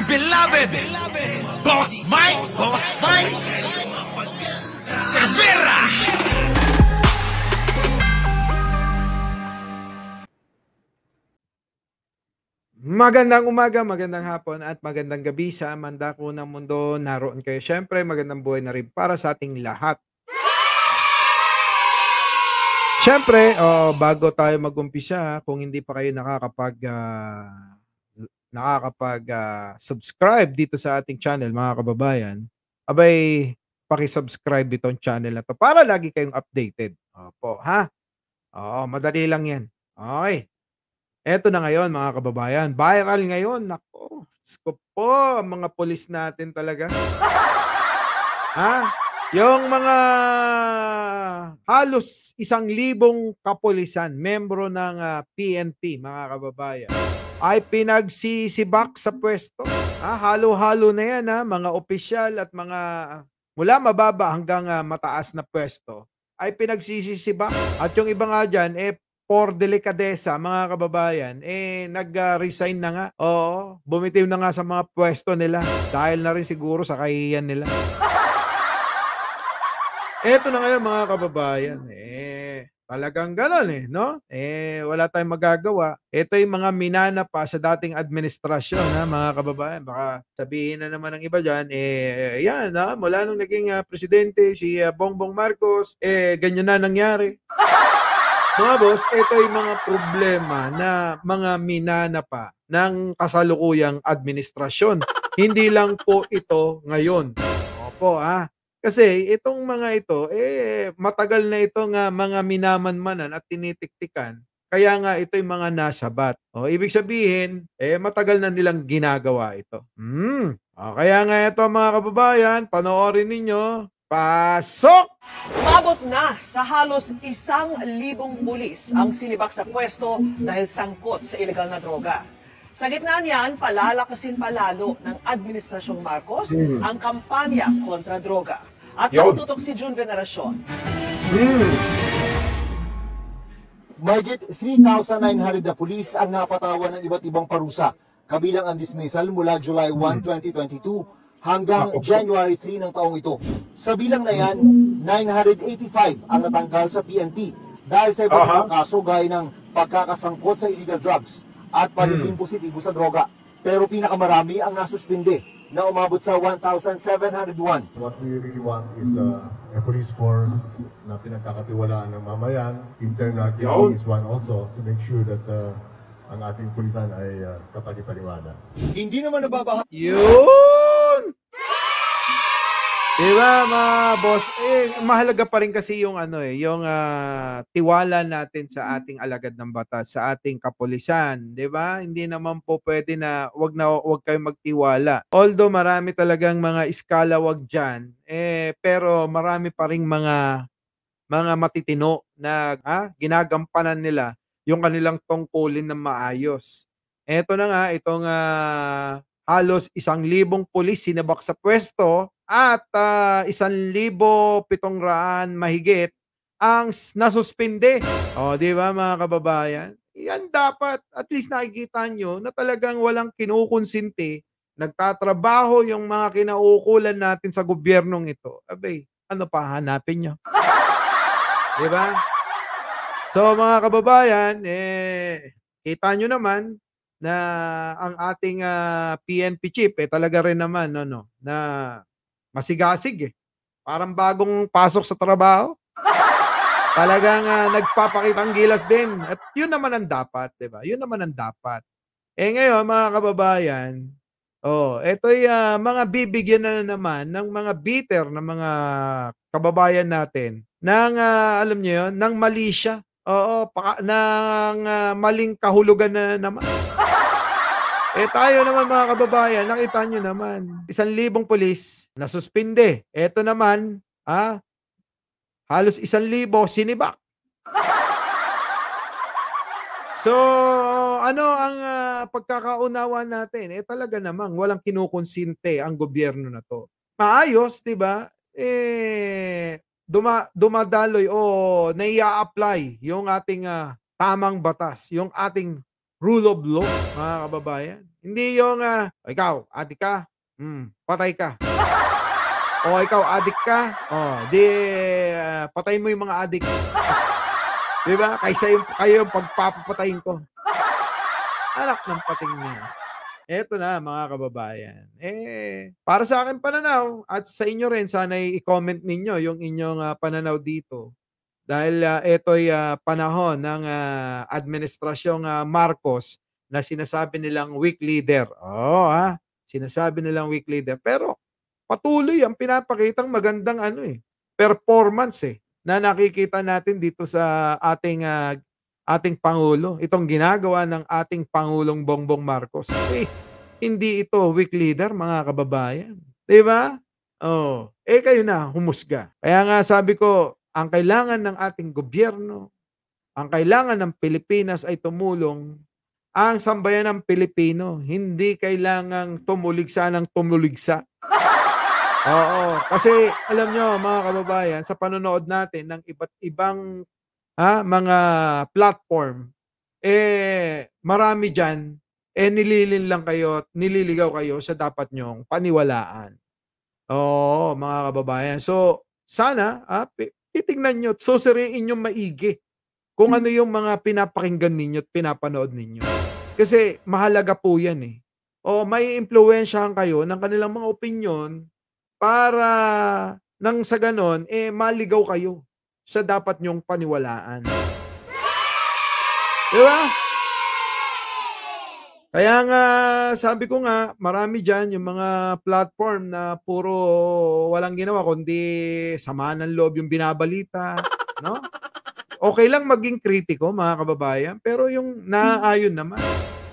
beloved Boss Mike Cervera. Magandang umaga, magandang hapon at magandang gabi sa mandako ng mundo. Naroon kayo siyempre, magandang buhay na rin para sa ating lahat. Siyempre, bago tayo mag-umpisa, kung hindi pa kayo subscribe dito sa ating channel, mga kababayan, abay, paki-subscribe itong channel na to para lagi kayong updated. Opo, ha? Oo, madali lang yan. Okay. Eto na ngayon, mga kababayan. Viral ngayon. Naku, Diyos ko po, ang mga pulis natin talaga. Ha? Yung mga halos 1,000 kapulisan, membro ng PNP, mga kababayan, ay pinagsisibak sa pwesto. Halo-halo na yan, mga opisyal at mga mula mababa hanggang mataas na pwesto ay pinagsisibak. At yung iba nga dyan, for delikadesa, mga kababayan, nag-resign na nga. Oo, bumitiw na nga sa mga pwesto nila dahil na rin siguro sa kahihiyan nila. Eto na ngayon, mga kababayan, talagang gano'n no? Wala tayong magagawa. Ito yung mga minana pa sa dating administrasyon, mga kababayan. Baka sabihin na naman ng iba dyan, yan, mula nung naging presidente si Bongbong Marcos, ganyan na nangyari. Mga boss, ito yung mga problema na mga minana pa ng kasalukuyang administrasyon. Hindi lang po ito ngayon. Opo, kasi itong mga ito, matagal na itong mga minamanmanan at tinitiktikan. Kaya nga ito yung mga nasabat. Ibig sabihin, matagal na nilang ginagawa ito. Kaya nga ito, mga kababayan, panoorin ninyo. Pasok! Umabot na sa halos 1,000 pulis ang sinibak sa pwesto dahil sangkot sa ilegal na droga. Sa gitna niyan, palalakasin palalo ng Administrasyong Marcos ang kampanya kontra droga. At tututok si June Veneracion. Mahigit 3,900 na pulis ang napatawan ng iba't ibang parusa, kabilang ang dismissal mula July 1, 2022 hanggang January 3 ng taong ito. Sa bilang na yan, 985 ang natanggal sa PNP dahil sa iba't ibang kaso gaya ng pagkakasangkot sa illegal drugs at pagiging positibo sa droga. Pero pinakamarami ang nasuspinde na umabot sa 1,701. What we really want is a police force na pinagkakatiwalaan ng mamayan. Internal is one also to make sure that ang ating pulisan ay kapani-paniwala. Hindi naman nababahala. Yun! Diba, mga boss? Mahalaga pa rin kasi yung yung tiwala natin sa ating alagad ng batas, sa ating kapulisan, 'di ba? Hindi naman po pwede na wag kayong magtiwala. Although marami talagang mga iskalawag diyan, pero marami pa ring mga matitino na ginagampanan nila yung kanilang tungkulin ng maayos. Eto na nga, itong halos 1,000 pulis sinabak sa pwesto at 1,700 mahigit ang nasuspinde. Di ba, mga kababayan? Yan dapat, at least nakikita nyo na talagang walang kinukonsinti, nagtatrabaho yung mga kinaukulan natin sa gobyernong ito. Abay, ano pa hanapin nyo? Di ba? So, mga kababayan, kita nyo naman na ang ating PNP chief talaga rin naman na masigasig Parang bagong pasok sa trabaho. Talagang nagpapakitang gilas din. At yun naman ang dapat, 'di ba? Yun naman ang dapat. Ngayon, mga kababayan, ito'y mga bibigyan na naman ng mga bitter na mga kababayan natin ng alam niyo 'yon, ng mali siya. Ng maling kahulugan na naman. Tayo naman, mga kababayan, nakita nyo naman, 1,000 pulis nasuspinde. Eto naman, halos 1,000 sinibak. So, ano ang pagkakaunawa natin? Talaga namang walang kinukonsinte ang gobyerno na to. Maayos, 'di ba? Dumadaloy o nai-apply yung ating tamang batas, yung ating rule of law, mga kababayan. Hindi yung, ikaw, adik ka, patay ka. O ikaw, adik ka, patayin mo yung mga adik. Di ba? Kaysa kayo yung pagpapapatayin ko. Anak ng pating niya. Eto na mga kababayan. Para sa akin pananaw at sa inyo rin sana i-comment ninyo yung inyong pananaw dito. Dahil ito'y panahon ng administrasyong Marcos na sinasabi nilang weak leader. Sinasabi nilang weak leader. Pero patuloy ang pinapakitang magandang performance na nakikita natin dito sa ating Pangulo. Itong ginagawa ng ating Pangulong Bongbong Marcos. Hindi ito weak leader, mga kababayan. Diba? Kayo na, humusga. Kaya nga sabi ko, ang kailangan ng ating gobyerno, ang kailangan ng Pilipinas ay tumulong. Ang sambayan ng Pilipino, hindi kailangang tumuligsa ng tumuligsa. Kasi alam nyo, mga kababayan, sa panonood natin ng iba't ibang mga platform, marami dyan, nililin lang kayo at nililigaw kayo sa dapat nyong paniwalaan. Mga kababayan. So, sana, titignan nyo at susuriin nyo maigi kung ano yung mga pinapakinggan ninyo at pinapanood ninyo. Kasi mahalaga po yan may impluwensyahan kayo ng kanilang mga opinyon para nang sa ganon, maligaw kayo sa dapat nyong paniwalaan. Diba? Kaya nga, sabi ko nga, marami dyan yung mga platform na puro walang ginawa, kundi sama ng loob yung binabalita. No? Okay lang maging kritiko, mga kababayan, pero yung naaayon naman.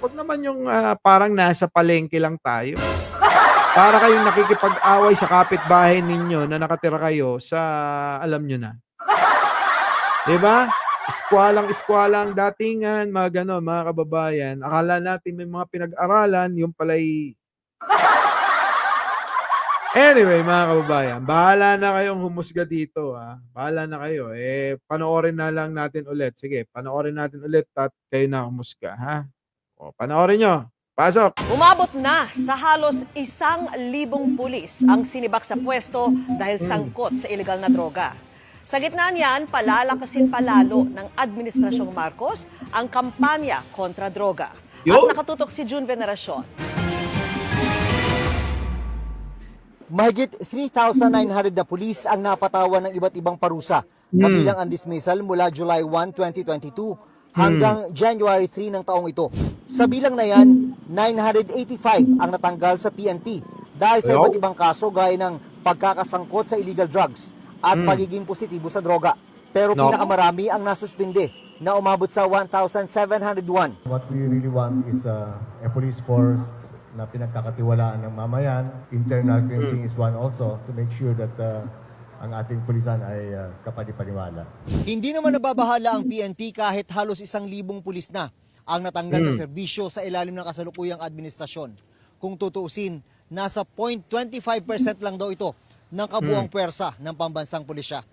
Huwag naman yung parang nasa palengke lang tayo. Para kayong nakikipag-away sa kapitbahay ninyo na nakatira kayo sa, alam nyo na. Diba? Iskwalang datingan, mga gano'n, mga kababayan. Akala natin may mga pinag-aralan, yung pala'y... Anyway, mga kababayan, bahala na kayong humusga dito. Bahala na kayo. Panoorin na lang natin ulit. Sige, panoorin natin ulit at kayo na humusga. Panoorin nyo. Pasok! Umabot na sa halos 1,000 pulis ang sinibak sa pwesto dahil sangkot sa illegal na droga. Sa gitna niyan, palalakasin palalo ng Administrasyong Marcos ang kampanya kontra droga. At nakatutok si June Veneracion. Mahigit 3,900 na pulis ang napatawan ng iba't ibang parusa, kabilang ang dismissal mula July 1, 2022 hanggang January 3 ng taong ito. Sa bilang na yan, 985 ang natanggal sa PNP dahil sa iba't ibang kaso gaya ng pagkakasangkot sa illegal drugs at pagiging positibo sa droga. Pero pinakamarami ang nasuspinde na umabot sa 1,701. What we really want is a police force na pinagkakatiwalaan ng mamayan. Internal cleansing is one also to make sure that ang ating pulisan ay kapani-paniwala. Hindi naman nababahala ang PNP kahit halos 1,000 pulis na ang natanggal sa serbisyo sa ilalim ng kasalukuyang administrasyon. Kung tutuusin, nasa 0.25% lang daw ito ng kabuuang puwersa ng pambansang pulisya.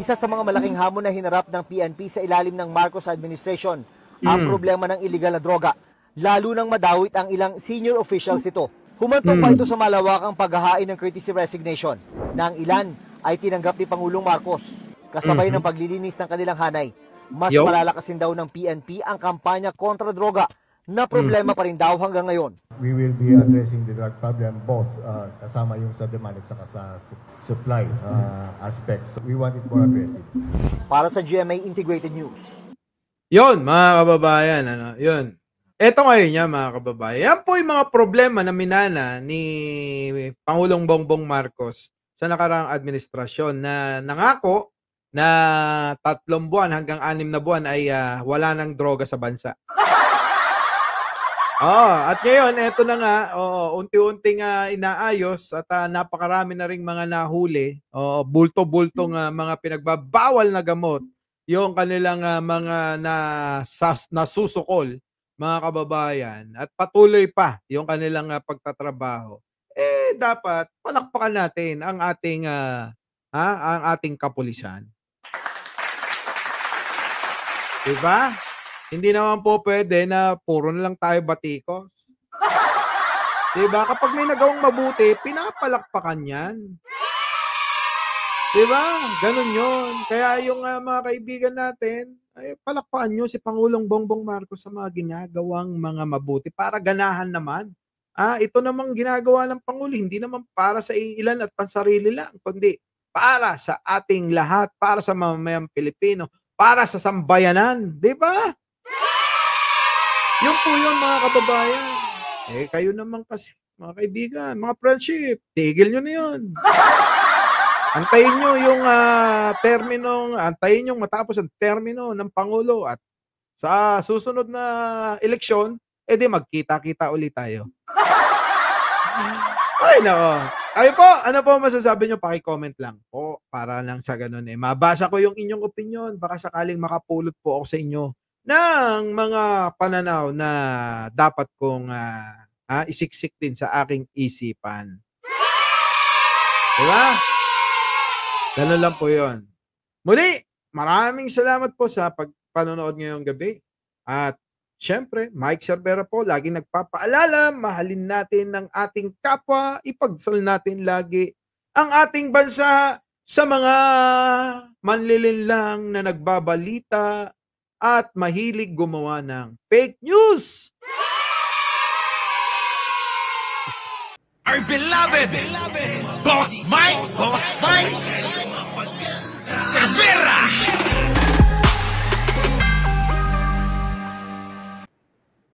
Isa sa mga malaking hamon na hinarap ng PNP sa ilalim ng Marcos administration ang problema ng illegal na droga, lalo nang madawit ang ilang senior officials ito. Humantong pa ito sa malawakang paghahain ng courtesy resignation na ang ilan ay tinanggap ni Pangulong Marcos kasabay ng paglilinis ng kanilang hanay. Mas palalakasin daw ng PNP ang kampanya kontra droga na problema pa rin daw hanggang ngayon. We will be addressing the drug problem both kasama yung sa demand at saka sa supply aspects. We want it more aggressive. Para sa GMA Integrated News. Yon, mga kababayan, yun. Eto ngayon niya, mga kababayan. Yan po yung mga problema na minana ni Pangulong Bongbong Marcos sa nakaraang administrasyon na nangako na 3 buwan hanggang 6 na buwan ay wala ng droga sa bansa. At ngayon, eto na nga, unti-unting inaayos at napakarami na ring mga nahuli, bulto-bultong mga pinagbabawal na gamot, yung kanilang mga nasusukol, mga kababayan, at patuloy pa yung kanilang pagtatrabaho. Dapat palakpakan natin ang ating kapulisan. Diba? Hindi naman po pwede na puro na lang tayo batikos. Diba? Kapag may nagawang mabuti, pinapalakpakan yan. Diba? Ganun yun. Kaya yung mga kaibigan natin, ay palakpakan nyo si Pangulong Bongbong Marcos sa mga ginagawang mga mabuti para ganahan naman. Ito namang ginagawa ng Pangulo, hindi naman para sa ilan at pansarili lang, kundi para sa ating lahat, para sa mamamayang Pilipino, para sa sambayanan. Diba? Yun po yun, mga kababayan. Kayo naman kasi, mga kaibigan, mga friendship, tigil nyo na yun. Antayin nyo yung antayin nyo matapos ang termino ng Pangulo at sa susunod na eleksyon, di magkita-kita ulit tayo. Ay, nako. Ay po, ano po masasabi nyo? Paki-comment lang po para lang sa ganun mabasa ko yung inyong opinion. Baka sakaling makapulot po ako sa inyo ng mga pananaw na dapat kong isiksik din sa aking isipan. Diba? Ganun lang po yun. Muli, maraming salamat po sa panonood ngayong gabi. At syempre, Mike Cervera po, laging nagpapaalala, mahalin natin ang ating kapwa, ipagsal natin lagi ang ating bansa sa mga manlilinlang na nagbabalita at mahilig gumawa ng fake news. Our beloved Boss Mike Cervera.